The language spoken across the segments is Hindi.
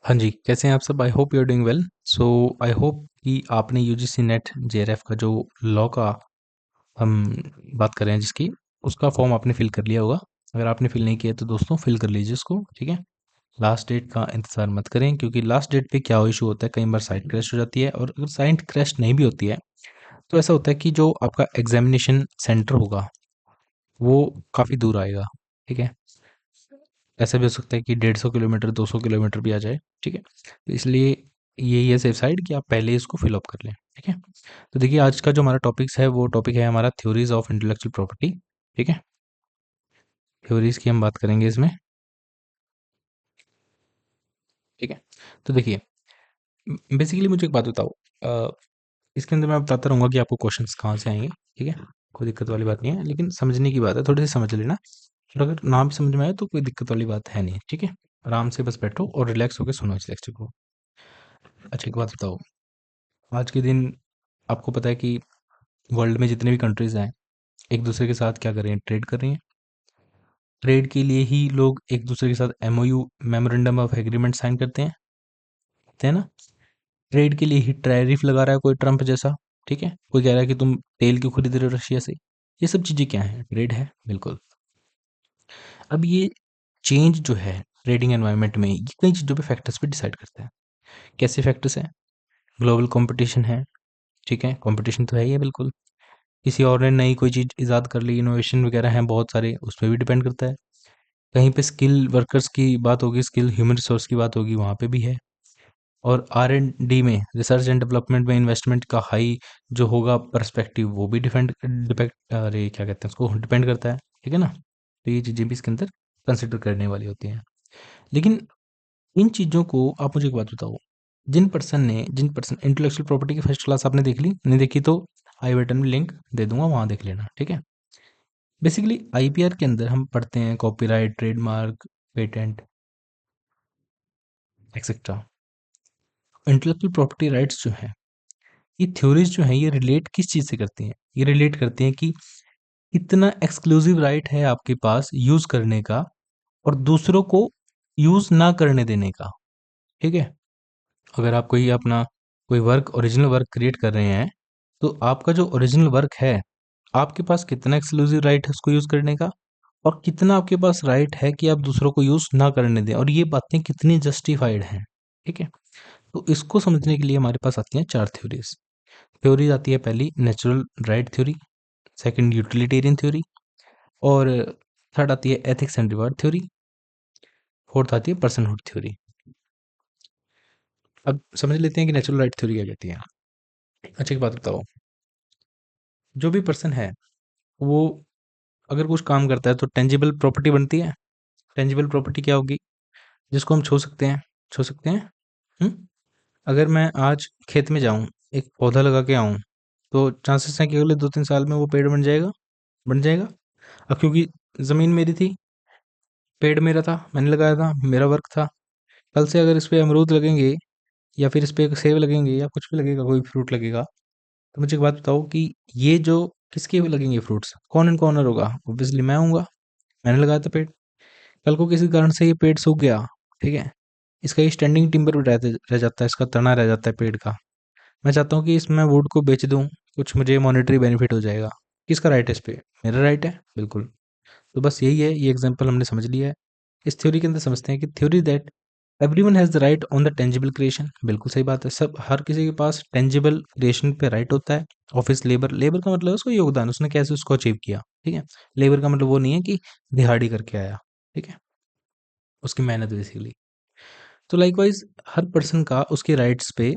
हाँ जी, कैसे हैं आप सब? I hope you are doing well. So I hope कि आपने यूजीसी नेट जेआरएफ का जो लॉ का हम बात कर रहे हैं जिसकी, उसका फॉर्म आपने फिल कर लिया होगा। अगर आपने फिल नहीं किया तो दोस्तों फिल कर लीजिए उसको, ठीक है। लास्ट डेट का इंतज़ार मत करें, क्योंकि लास्ट डेट पे क्या इशू होता है, कई बार साइट क्रैश हो जाती है, और अगर साइट क्रैश नहीं भी होती है तो ऐसा होता है कि जो आपका एग्जामिनेशन सेंटर होगा वो काफ़ी दूर आएगा, ठीक है। ऐसा भी हो सकता है कि 150 किलोमीटर 200 किलोमीटर भी आ जाए, ठीक है। तो इसलिए यही है सेफ साइड कि आप पहले इसको फिल अप कर लें, ठीक है। तो देखिए, आज का जो हमारा टॉपिक्स है वो टॉपिक है हमारा थ्योरीज ऑफ इंटेलेक्चुअल प्रॉपर्टी, ठीक है। थ्योरीज की हम बात करेंगे इसमें, ठीक है। तो देखिए, बेसिकली मुझे एक बात बताओ, इसके अंदर मैं बताता रहूँगा कि आपको क्वेश्चंस कहाँ से आएंगे, ठीक है। कोई दिक्कत वाली बात नहीं है, लेकिन समझने की बात है, थोड़ी सी समझ लेना। और अगर ना भी समझ में आए तो कोई दिक्कत वाली बात है नहीं, ठीक है। आराम से बस बैठो और रिलैक्स होकर सुनो इस लेक्चर को। अच्छा, एक बात बताओ, आज के दिन आपको पता है कि वर्ल्ड में जितने भी कंट्रीज़ हैं, एक दूसरे के साथ क्या कर रही हैं, ट्रेड कर रही हैं। ट्रेड के लिए ही लोग एक दूसरे के साथ MOU, memorandum of agreement sign करते हैं, है ना। ट्रेड के लिए ही टैरिफ लगा रहा है कोई ट्रम्प जैसा, ठीक है। कोई कह रहा है कि तुम तेल क्यों खरीद रहे हो रशिया से। ये सब चीज़ें क्या हैं, ट्रेड है, बिल्कुल। अब ये चेंज जो है ट्रेडिंग एनवायरनमेंट में, ये कई चीज़ों पे फैक्टर्स पे डिसाइड करता है। कैसे फैक्टर्स हैं? ग्लोबल कंपटीशन है, ठीक है, कंपटीशन तो है ही है, बिल्कुल। किसी और ने नई कोई चीज़ इजाद कर ली, इनोवेशन वगैरह हैं बहुत सारे, उस पे भी डिपेंड करता है। कहीं पे स्किल वर्कर्स की बात होगी, स्किल ह्यूमन रिसोर्स की बात होगी, वहाँ पे भी है। और R&D में, रिसर्च एंड डेवलपमेंट में इन्वेस्टमेंट का हाई जो होगा पर्सपेक्टिव, वो भी डिपेंड डिपेंड अरे क्या कहते हैं उसको, डिपेंड करता है, ठीक है ना। तो ये चीज़ें भी इसके अंदर कंसिडर करने वाली होती हैं। लेकिन इन चीज़ों को आप मुझे एक बात बताओ, जिन पर्सन इंटेलेक्चुअल प्रॉपर्टी की फर्स्ट क्लास आपने देख ली, नहीं देखी तो आई बटन में लिंक दे दूंगा, वहाँ देख लेना, ठीक है। बेसिकली आईपीआर के अंदर हम पढ़ते हैं copyright, trademark, patent, etcetera. Intellectual property rights जो हैं, ये थ्योरीज जो हैं, ये रिलेट किस चीज़ से करती हैं? ये रिलेट करती हैं कि कितना एक्सक्लूसिव राइट है आपके पास यूज़ करने का और दूसरों को यूज़ ना करने देने का, ठीक है। अगर आप कोई अपना कोई वर्क, ओरिजिनल वर्क क्रिएट कर रहे हैं, तो आपका जो ओरिजिनल वर्क है, आपके पास कितना एक्सक्लूसिव राइट है उसको यूज़ करने का, और कितना आपके पास राइट है कि आप दूसरों को यूज़ ना करने दें, और ये बातें कितनी जस्टिफाइड हैं, ठीक है। तो इसको समझने के लिए हमारे पास आती हैं 4 थ्योरीज। थ्योरीज आती है, पहली natural right theory, second utilitarian theory, और थर्ड आती है ethics and reward theory, fourth आती है पर्सनहुड थ्योरी। अब समझ लेते हैं कि नेचुरल राइट थ्योरी क्या कहती है। अच्छा, एक बात बताओ, जो भी पर्सन है वो अगर कुछ काम करता है तो टेंजिबल प्रॉपर्टी बनती है। टेंजिबल प्रॉपर्टी क्या होगी? जिसको हम छू सकते हैं, छू सकते हैं। हम्म? अगर मैं आज खेत में जाऊं, एक पौधा लगा के आऊं, तो चांसेस हैं कि अगले 2-3 साल में वो पेड़ बन जाएगा, बन जाएगा। अब क्योंकि ज़मीन मेरी थी, पेड़ मेरा था, मैंने लगाया था, मेरा वर्क था। कल से अगर इस पे अमरूद लगेंगे, या फिर इस पे सेब लगेंगे, या कुछ भी लगेगा, कोई फ्रूट लगेगा, तो मुझे एक बात बताओ कि ये जो किसके लगेंगे फ्रूट्स, कौन एंड कॉर्नर होगा? ऑब्वियसली मैं हूँगा, मैंने लगाया था पेड़। कल को किसी कारण से ये पेड़ सूख गया, ठीक है, इसका ये स्टैंडिंग टिम्बर रह जाता है, इसका तना रह जाता है पेड़ का। मैं चाहता हूँ कि इसमें वुड को बेच दूँ, कुछ मुझे मॉनेटरी बेनिफिट हो जाएगा। किसका राइट है इस पे? मेरा राइट है, बिल्कुल। तो बस यही है, ये एग्जांपल हमने समझ लिया है। इस थ्योरी के अंदर समझते हैं कि theory that everyone has the right on the tangible creation, बिल्कुल सही बात है। सब, हर किसी के पास टेंजिबल क्रिएशन पे राइट होता है। ऑफिस लेबर, लेबर का मतलब है उसका योगदान, उसने कैसे उसको अचीव किया, ठीक है। लेबर का मतलब वो नहीं है कि दिहाड़ी करके आया, ठीक है, उसकी मेहनत बेसिकली। तो लाइकवाइज हर पर्सन का उसके राइट्स पे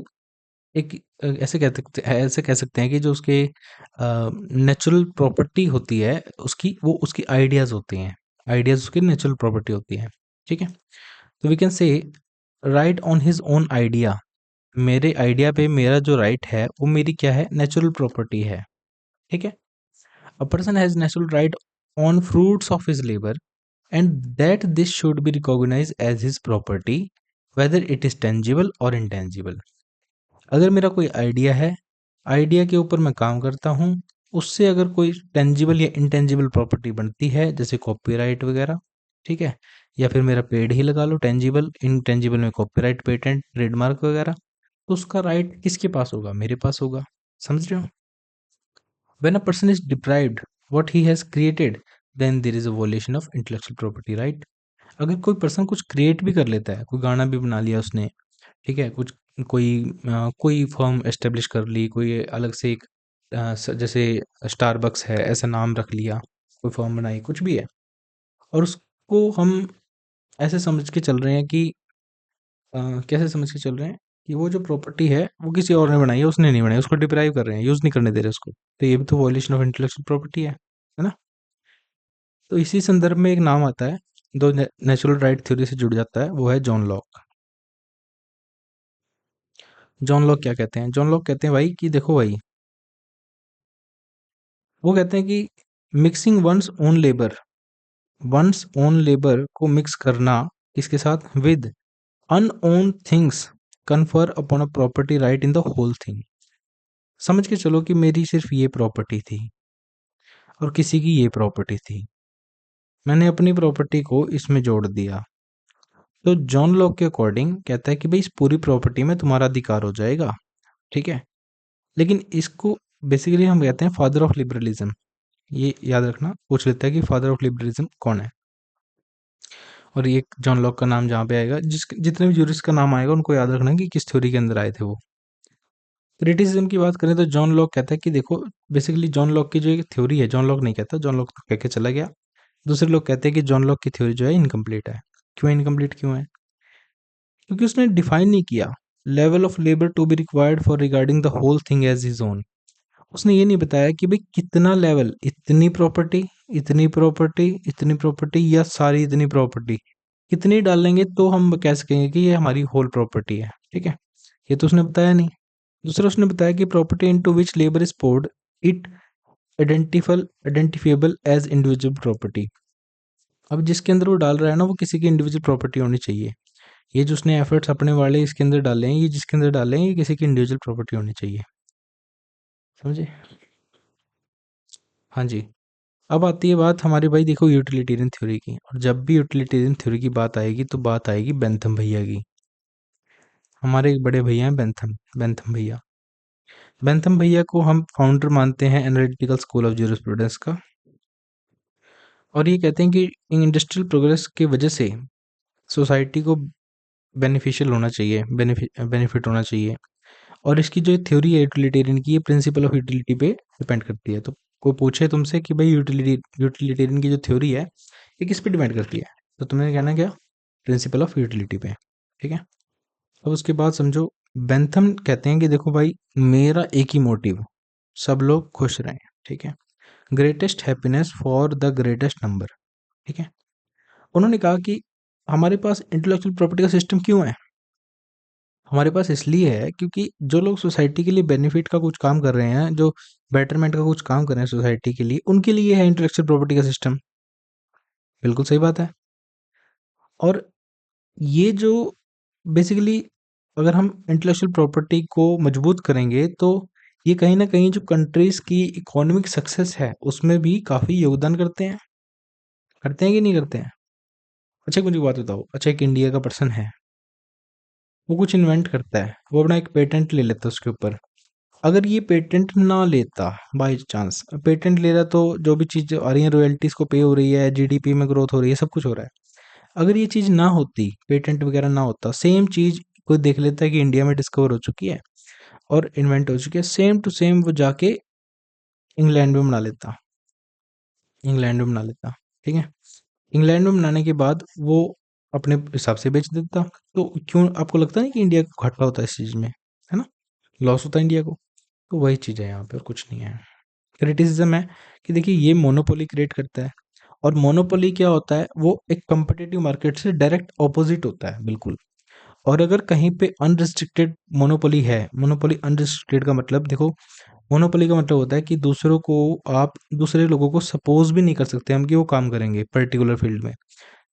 एक ऐसे कह सकते हैं कि जो उसके नेचुरल प्रॉपर्टी होती है उसकी, वो उसकी आइडियाज़ होते हैं। आइडियाज़ उसकी नेचुरल प्रॉपर्टी होती है, ठीक है। तो we can say right on his own idea, मेरे आइडिया पे मेरा जो राइट है वो मेरी क्या है, नेचुरल प्रॉपर्टी है, ठीक है। A person has natural right on fruits of his labour, and that this should be recognise as his property, whether it is tangible or intangible. अगर मेरा कोई आइडिया है, आइडिया के ऊपर मैं काम करता हूँ, उससे अगर कोई टेंजिबल या इनटेंजिबल प्रॉपर्टी बनती है, जैसे कॉपीराइट वगैरह, ठीक है, या फिर मेरा पेड़ ही लगा लो, टेंजिबल, इनटेंजिबल में कॉपीराइट, पेटेंट, ट्रेडमार्क वगैरह, तो उसका राइट किसके पास होगा? मेरे पास होगा। समझ रहे हो? When a person is deprived what he has created, then there is a violation of intellectual property, right? अगर कोई पर्सन कुछ क्रिएट भी कर लेता है, कोई गाना भी बना लिया उसने, ठीक है, कुछ कोई कोई फर्म एस्टेब्लिश कर ली, कोई अलग से एक जैसे स्टारबक्स है, ऐसा नाम रख लिया, कोई फर्म बनाई, कुछ भी है, और उसको हम ऐसे समझ के चल रहे हैं कि कैसे समझ के चल रहे हैं कि वो जो प्रॉपर्टी है वो किसी और ने बनाई है, उसने नहीं बनाई, उसको डिप्राइव कर रहे हैं, यूज़ नहीं करने दे रहे उसको, तो ये भी तो वॉयलेशन ऑफ इंटेलेक्चुअल प्रॉपर्टी है ना? तो इसी संदर्भ में एक नाम आता है, जो नेचुरल राइट थ्योरी से जुड़ जाता है, वो है जॉन लॉक। जॉन लॉक क्या कहते हैं? जॉन लॉक कहते हैं भाई कि देखो भाई, वो कहते हैं कि मिक्सिंग वंस ओन लेबर को मिक्स करना किसके साथ? With unowned things confer upon a property right in the whole thing. समझ के चलो कि मेरी सिर्फ ये प्रॉपर्टी थी और किसी की ये प्रॉपर्टी थी, मैंने अपनी प्रॉपर्टी को इसमें जोड़ दिया, तो जॉन लॉक के अकॉर्डिंग कहता है कि भाई इस पूरी प्रॉपर्टी में तुम्हारा अधिकार हो जाएगा, ठीक है। लेकिन इसको बेसिकली हम कहते हैं फादर ऑफ लिबरलिज्म। ये याद रखना, पूछ लेता है कि फादर ऑफ लिबरलिज्म कौन है, और ये जॉन लॉक का नाम जहाँ पे आएगा, जितने भी जूरिस्ट का नाम आएगा उनको याद रखना कि किस थ्योरी के अंदर आए थे वो। क्रिटिसिज्म की बात करें तो जॉन लॉक कहता है कि देखो, बेसिकली जॉन लॉक की जो एक थ्योरी है, जॉन लॉक नहीं कहता, जॉन लॉक तो कह के चला गया, दूसरे लोग कहते हैं कि जॉन लॉक की थ्योरी जो है इनकम्प्लीट है। क्यों इनकम्प्लीट क्यों है? क्योंकि उसने डिफाइन नहीं किया level of labour to be required for regarding the whole thing as his own. उसने ये नहीं बताया कि भाई कितना लेवल, इतनी प्रॉपर्टी, इतनी प्रॉपर्टी, इतनी प्रॉपर्टी, या सारी इतनी प्रॉपर्टी, कितनी डालेंगे तो हम कह सकेंगे कि ये हमारी होल प्रॉपर्टी है, ठीक है। ये तो उसने बताया नहीं। दूसरा उसने बताया कि property into which labour is poured it identifiable as individual property. अब जिसके अंदर वो डाल रहा है ना, वो किसी की इंडिविजुअल प्रॉपर्टी होनी चाहिए। ये जो उसने एफर्ट्स अपने वाले इसके अंदर डाले हैं, ये जिसके अंदर डाले हैं, ये किसी की इंडिविजुअल प्रॉपर्टी होनी चाहिए। समझे? हाँ जी। अब आती है बात हमारी, भाई देखो, यूटिलिटेरियन थ्योरी की, और जब भी यूटिलिटेरियन थ्योरी की बात आएगी तो बात आएगी बेंथम भैया की। हमारे एक बड़े भैया हैं बेंथम, बेंथम भैया। बेंथम भैया को हम फाउंडर मानते हैं एनालिटिकल स्कूल ऑफ ज्यूरिस्प्रूडेंस का, और ये कहते हैं कि इंडस्ट्रियल प्रोग्रेस की वजह से सोसाइटी को बेनिफिशियल होना चाहिए, बेनिफिट होना चाहिए, और इसकी जो थ्योरी है यूटिलिटेरियन की, ये प्रिंसिपल ऑफ यूटिलिटी पे डिपेंड करती है। तो कोई पूछे तुमसे कि भाई यूटिलिटेरियन की जो थ्योरी है ये किस पे डिपेंड करती है, तो तुमने कहना क्या? प्रिंसिपल ऑफ यूटिलिटी पे, ठीक है। अब उसके बाद समझो, बेंथम कहते हैं कि देखो भाई, मेरा एक ही मोटिव, सब लोग खुश रहें, ठीक है, greatest happiness for the greatest number, ठीक है। उन्होंने कहा कि हमारे पास इंटेलेक्चुअल प्रॉपर्टी का सिस्टम क्यों है? हमारे पास इसलिए है क्योंकि जो लोग सोसाइटी के लिए बेनिफिट का कुछ काम कर रहे हैं, जो बेटरमेंट का कुछ काम कर रहे हैं सोसाइटी के लिए, उनके लिए है इंटेलेक्चुअल प्रॉपर्टी का सिस्टम। बिल्कुल सही बात है। और ये जो बेसिकली, अगर हम इंटेलेक्चुअल प्रॉपर्टी को मजबूत करेंगे तो ये कहीं ना कहीं जो कंट्रीज की इकोनॉमिक सक्सेस है उसमें भी काफ़ी योगदान करते हैं कि नहीं करते हैं? अच्छा, मुझे एक बात बताओ, अच्छा एक इंडिया का पर्सन है, वो कुछ इन्वेंट करता है, वो अपना एक पेटेंट ले लेता है उसके ऊपर। अगर ये पेटेंट ना लेता, बाय चांस पेटेंट ले रहा, तो जो भी चीज़ आ रही है, रॉयल्टीज को पे हो रही है, जीडीपी में ग्रोथ हो रही है, सब कुछ हो रहा है। अगर ये चीज़ ना होती, पेटेंट वगैरह ना होता, सेम चीज़ कोई देख लेता है कि इंडिया में डिस्कवर हो चुकी है और इन्वेंट हो चुकी है, सेम टू सेम वो जाके इंग्लैंड में बना लेता, इंग्लैंड में बना लेता, ठीक है। इंग्लैंड में बनाने के बाद वो अपने हिसाब से बेच देता, तो क्यों आपको लगता नहीं कि इंडिया को घाटा होता है इस चीज़ में, है ना? लॉस होता है इंडिया को। तो वही चीज़ है यहाँ पे, और कुछ नहीं है। क्रिटिसिज्म है कि देखिए ये मोनोपोली क्रिएट करता है, और मोनोपोली क्या होता है, वो एक कम्पिटिटिव मार्केट से डायरेक्ट ऑपोजिट होता है, बिल्कुल। और अगर कहीं पे अनरिस्ट्रिक्टेड मोनोपोली है, मोनोपोली अनरिस्ट्रिक्टेड का मतलब देखो, मोनोपोली का मतलब होता है कि दूसरों को, आप दूसरे लोगों को सपोज भी नहीं कर सकते हम कि वो काम करेंगे पर्टिकुलर फील्ड में।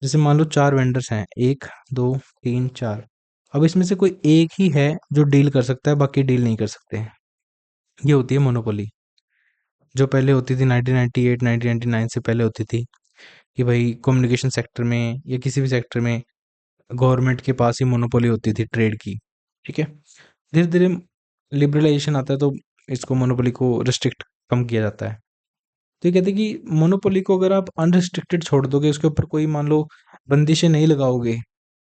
जैसे मान लो 4 वेंडर्स हैं, 1, 2, 3, 4। अब इसमें से कोई एक ही है जो डील कर सकता है, बाकी डील नहीं कर सकते हैं। ये होती है मोनोपोली, जो पहले होती थी 1998, 1999 से पहले होती थी। कि भाई कम्युनिकेशन सेक्टर में या किसी भी सेक्टर में गवर्नमेंट के पास ही मोनोपोली होती थी ट्रेड की, ठीक है। धीरे धीरे लिबरलाइजेशन आता है तो इसको मोनोपोली को रिस्ट्रिक्ट कम किया जाता है। तो ये कहते हैं कि मोनोपोली को अगर आप अनरिस्ट्रिक्टेड छोड़ दोगे, उसके ऊपर कोई मान लो बंदिशें नहीं लगाओगे,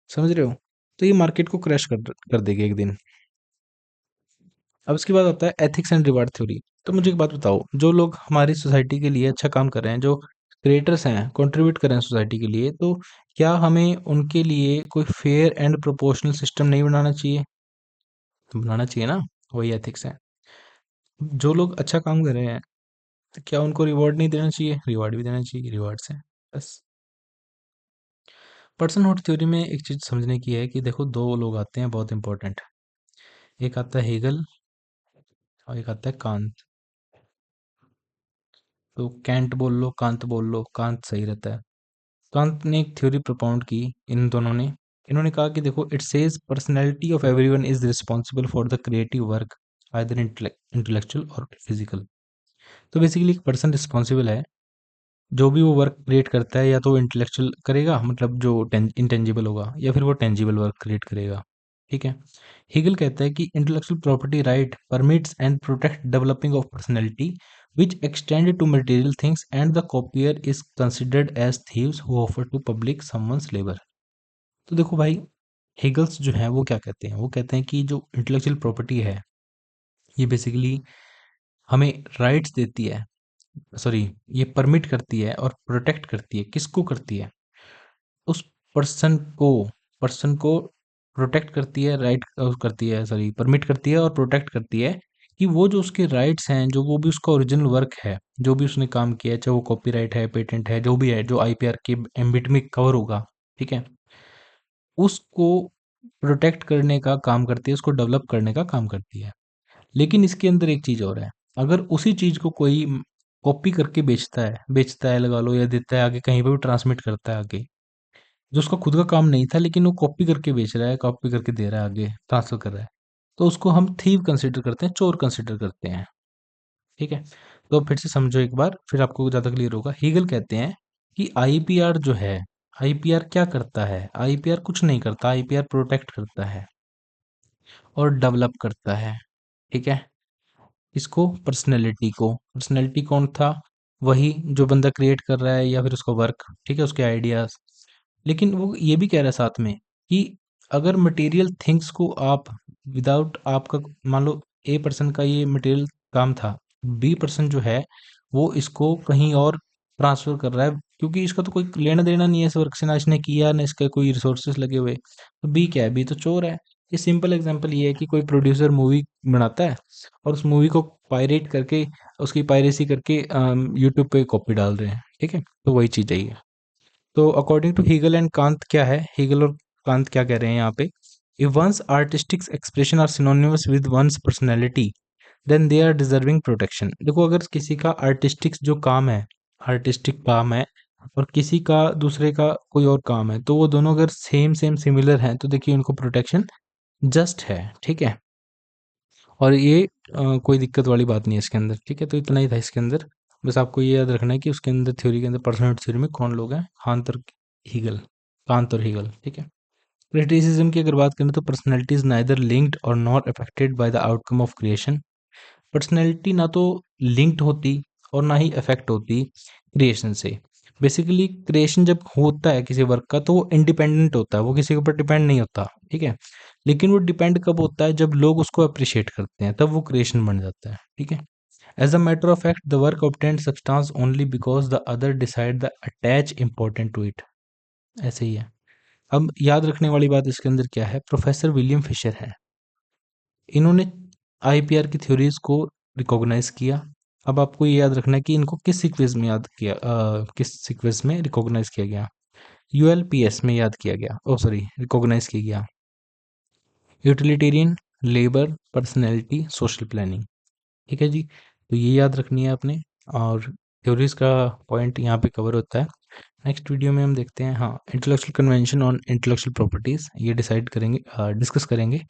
समझ रहे हो, तो ये मार्केट को क्रैश कर देगी एक दिन। अब इसके बाद आता है एथिक्स एंड रिवार्ड थ्योरी। तो मुझे एक बात बताओ, जो लोग हमारी सोसाइटी के लिए अच्छा काम कर रहे हैं, जो क्रिएटर्स हैं, कंट्रीब्यूट कर रहे हैं सोसाइटी के लिए, तो क्या हमें उनके लिए कोई फेयर एंड प्रोपोर्शनल सिस्टम नहीं बनाना चाहिए? बनाना चाहिए ना, वही एथिक्स है। जो लोग अच्छा काम कर रहे हैं, तो क्या उनको रिवॉर्ड नहीं देना चाहिए? रिवॉर्ड भी देना चाहिए, रिवॉर्ड्स हैं बस। पर्सनहुड थ्योरी में एक चीज समझने की है कि देखो, दो लोग आते हैं बहुत इंपॉर्टेंट। एक आता है हेगल और एक आता है कांत। तो कैंट बोल लो, कांत बोल लो, कांत सही रहता है। कांत ने एक थ्योरी प्रोपाउंड की, इन दोनों ने। इन्होंने कहा कि देखो, it says personality of everyone is responsible for the creative work, either intellectual और फिजिकल। तो बेसिकली एक पर्सन रिस्पॉन्सिबल है, जो भी वो वर्क क्रिएट करता है, या तो इंटेलेक्चुअल करेगा, मतलब जो इंटेंजिबल होगा, या फिर वो टेंजिबल वर्क क्रिएट करेगा, ठीक है। हेगल कहता है कि intellectual property right permits and protect developing of personality which extended to material things, and the copier is considered as thieves who offer to public someone's labor। तो देखो भाई, हेगल्स जो है वो क्या कहते हैं, वो कहते हैं कि जो इंटेलेक्चुअल प्रॉपर्टी है, ये बेसिकली हमें राइट्स देती है, सॉरी, ये परमिट करती है और प्रोटेक्ट करती है। किसको करती है? उस पर्सन को, पर्सन को प्रोटेक्ट करती है, राइट करती है, सॉरी, परमिट करती है और प्रोटेक्ट करती है कि वो जो उसके राइट्स हैं, जो वो भी उसका ओरिजिनल वर्क है, जो भी उसने काम किया है, चाहे वो कॉपीराइट है, पेटेंट है, जो भी है, जो आईपीआर के एम्बिट में कवर होगा, ठीक है, उसको प्रोटेक्ट करने का काम करती है, उसको डेवलप करने का काम करती है। लेकिन इसके अंदर एक चीज और है, अगर उसी चीज को कोई कॉपी करके बेचता है लगा लो, या देता है आगे, कहीं पे भी ट्रांसमिट करता है आगे, जो उसका खुद का काम नहीं था, लेकिन वो कॉपी करके बेच रहा है, कॉपी करके दे रहा है आगे, ट्रांसफर कर रहा है, तो उसको हम थीव कंसिडर करते हैं, चोर कंसिडर करते हैं, ठीक है। तो फिर से समझो एक बार, फिर आपको ज़्यादा क्लियर होगा। हीगल कहते हैं कि आईपीआर जो है, आईपीआर क्या करता है? आईपीआर कुछ नहीं करता, आईपीआर प्रोटेक्ट करता है और डेवलप करता है, ठीक है। इसको, पर्सनैलिटी को, पर्सनैलिटी कौन था? वही जो बंदा क्रिएट कर रहा है या फिर उसका वर्क, ठीक है, उसके आइडियाज। लेकिन वो ये भी कह रहा है साथ में कि अगर मटेरियल थिंग्स को आप, विदाउट आपका, मान लो ए पर्सन का ये मटेरियल काम था, बी पर्सन जो है वो इसको कहीं और ट्रांसफर कर रहा है, क्योंकि इसका तो कोई लेना देना नहीं है इस वर्क से, ना इसने किया, ना इसके कोई रिसोर्सेस लगे हुए, तो बी क्या है? बी तो चोर है। ये सिंपल एग्जांपल ये है कि कोई प्रोड्यूसर मूवी बनाता है और उस मूवी को पायरेट करके, उसकी पायरेसी करके यूट्यूब पे कॉपी डाल रहे हैं, ठीक है, तो वही चीज़ है ये। तो according to Hegel and Kant क्या है, हीगल और कांत क्या कह रहे हैं यहाँ पे, if ones artistic expression are synonymous with ones personality then they are deserving protection. देखो, अगर किसी का आर्टिस्टिक जो काम है, आर्टिस्टिक काम है, और किसी का, दूसरे का कोई और काम है, तो वो दोनों अगर सेम सेम सिमिलर हैं, तो देखिए उनको प्रोटेक्शन जस्ट है, ठीक है। और ये कोई दिक्कत वाली बात नहीं है इसके अंदर, ठीक है। तो इतना ही था इसके अंदर। बस आपको ये याद रखना है कि उसके अंदर, थ्योरी के अंदर, पर्सनल थ्योरी में कौन लोग हैं, कांत और हीगल, कांत और हीगल, ठीक है। क्रिटिसिज्म की अगर बात करें तो पर्सनैलिटी इज नाइदर लिंक्ड और not affected by the outcome of creation. Personality ना तो लिंक्ड होती और ना ही अफेक्ट होती क्रिएशन से। बेसिकली क्रिएशन जब होता है किसी वर्क का, तो वो इंडिपेंडेंट होता है, वो किसी के ऊपर डिपेंड नहीं होता, ठीक है। लेकिन वो डिपेंड कब होता है? जब लोग उसको अप्रिशिएट करते हैं, तब वो क्रिएशन बन जाता है, ठीक है। As a matter of fact the work obtained substance only because the other decide the attach important to it. ऐसे ही है। अब याद रखने वाली बात इसके अंदर क्या है, प्रोफेसर विलियम फिशर है, इन्होंने आईपीआर की थ्योरीज को रिकॉग्नाइज किया। अब आपको ये याद रखना है कि इनको किस सीक्वेंस में याद किया, किस सीक्वेंस में रिकॉग्नाइज किया गया? यूएलपीएस में याद किया गया, ओ सॉरी, रिकॉग्नाइज किया गया। Utilitarian, labour, personality, social planning, ठीक है जी। तो ये याद रखनी है आपने, और थ्योरीज का पॉइंट यहाँ पे कवर होता है। नेक्स्ट वीडियो में हम देखते हैं, हाँ, intellectual convention on intellectual properties, ये डिसाइड करेंगे, डिस्कस करेंगे।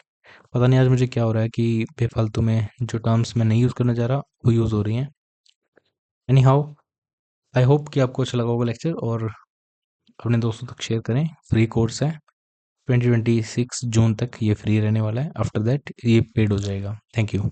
पता नहीं आज मुझे क्या हो रहा है कि बेफालतू में जो टर्म्स मैं नहीं यूज़ करना चाह रहा वो यूज़ हो रही हैं। एनी हाउ, आई होप कि आपको अच्छा लगा होगा लेक्चर, और अपने दोस्तों तक शेयर करें। फ्री कोर्स है, 2026 जून तक ये फ्री रहने वाला है, आफ्टर दैट ये पेड हो जाएगा। Thank you.